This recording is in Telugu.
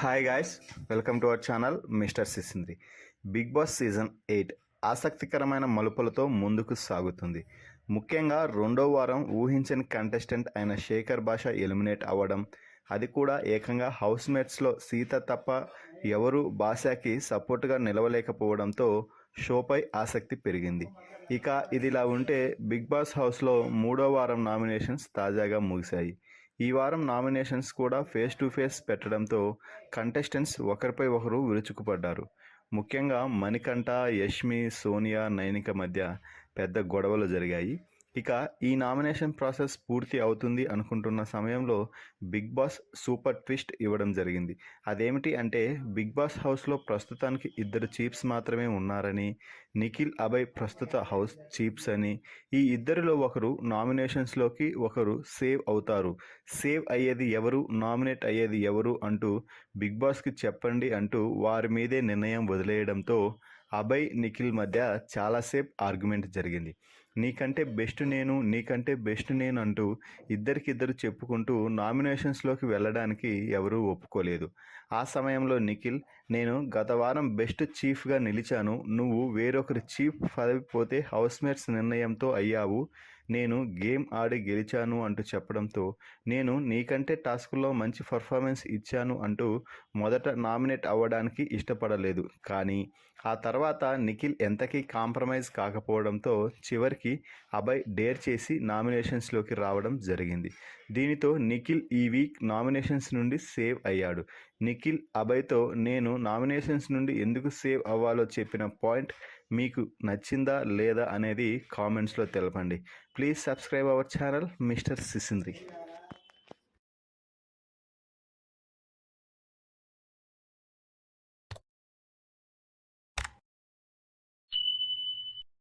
Hi guys, welcome to our channel mister Sisindri. Bigg Boss season 8 ఆసక్తికరమైన మలుపులతో ముందుకు సాగుతుంది. ముఖ్యంగా రెండో వారం ఊహించని కంటెస్టెంట్ అయిన శేఖర్ భాష ఎలిమినేట్ అవ్వడం, అది కూడా ఏకంగా హౌస్మేట్స్లో సీత తప్ప ఎవరూ భాషకి సపోర్ట్గా నిలవలేకపోవడంతో షోపై ఆసక్తి పెరిగింది. ఇక ఇదిలా ఉంటే బిగ్ బాస్ హౌస్లో మూడో వారం నామినేషన్స్ తాజాగా ముగిశాయి. ఈ వారం నామినేషన్స్ కూడా ఫేస్ టు ఫేస్ పెట్టడంతో కంటెస్టెంట్స్ ఒకరిపై ఒకరు విరుచుకుపడ్డారు. ముఖ్యంగా మణికంఠ, యష్మి, సోనియా, నైనిక మధ్య పెద్ద గొడవలు జరిగాయి. ఇక ఈ నామినేషన్ ప్రాసెస్ పూర్తి అవుతుంది అనుకుంటున్న సమయంలో బిగ్ బాస్ సూపర్ ట్విస్ట్ ఇవ్వడం జరిగింది. అదేమిటి అంటే బిగ్ బాస్ హౌస్లో ప్రస్తుతానికి 2 చీఫ్స్ మాత్రమే ఉన్నారని, నిఖిల్, అభయ్ ప్రస్తుత హౌస్ చీఫ్స్ అని, ఈ ఇద్దరిలో ఒకరు నామినేషన్స్లోకి ఒకరు సేవ్ అవుతారు. సేవ్ అయ్యేది ఎవరు, నామినేట్ అయ్యేది ఎవరు అంటూ బిగ్ బాస్కి చెప్పండి అంటూ వారి మీదే నిర్ణయం వదిలేయడంతో అభయ్, నిఖిల్ మధ్య చాలాసేపు ఆర్గ్యుమెంట్ జరిగింది. నీకంటే బెస్ట్ నేను, నీకంటే బెస్ట్ నేను అంటూ ఇద్దరికిద్దరు చెప్పుకుంటూ నామినేషన్స్లోకి వెళ్ళడానికి ఎవరూ ఒప్పుకోలేదు. ఆ సమయంలో నిఖిల్, నేను గత వారం బెస్ట్ చీఫ్గా నిలిచాను, నువ్వు వేరొకరి చీఫ్ పదవి పోతే హౌస్మేట్స్ నిర్ణయంతో అయ్యావు, నేను గేమ్ ఆడి గెలిచాను అంటూ చెప్పడంతో నేను నీకంటే టాస్క్లో మంచి పర్ఫార్మెన్స్ ఇచ్చాను అంటూ మొదట నామినేట్ అవ్వడానికి ఇష్టపడలేదు. కానీ ఆ తర్వాత నిఖిల్ ఎంతకీ కాంప్రమైజ్ కాకపోవడంతో చివరికి అభయ్ డేర్ చేసి నామినేషన్స్లోకి రావడం జరిగింది. దీనితో నిఖిల్ ఈ వీక్ నామినేషన్స్ నుండి సేవ్ అయ్యాడు. నిఖిల్ అభయ్తో నేను నామినేషన్స్ నుండి ఎందుకు సేవ్ అవ్వాలో చెప్పిన పాయింట్ మీకు నచ్చిందా లేదా అనేది కామెంట్స్లో తెలపండి. Please subscribe our channel mister సిసింద్రి.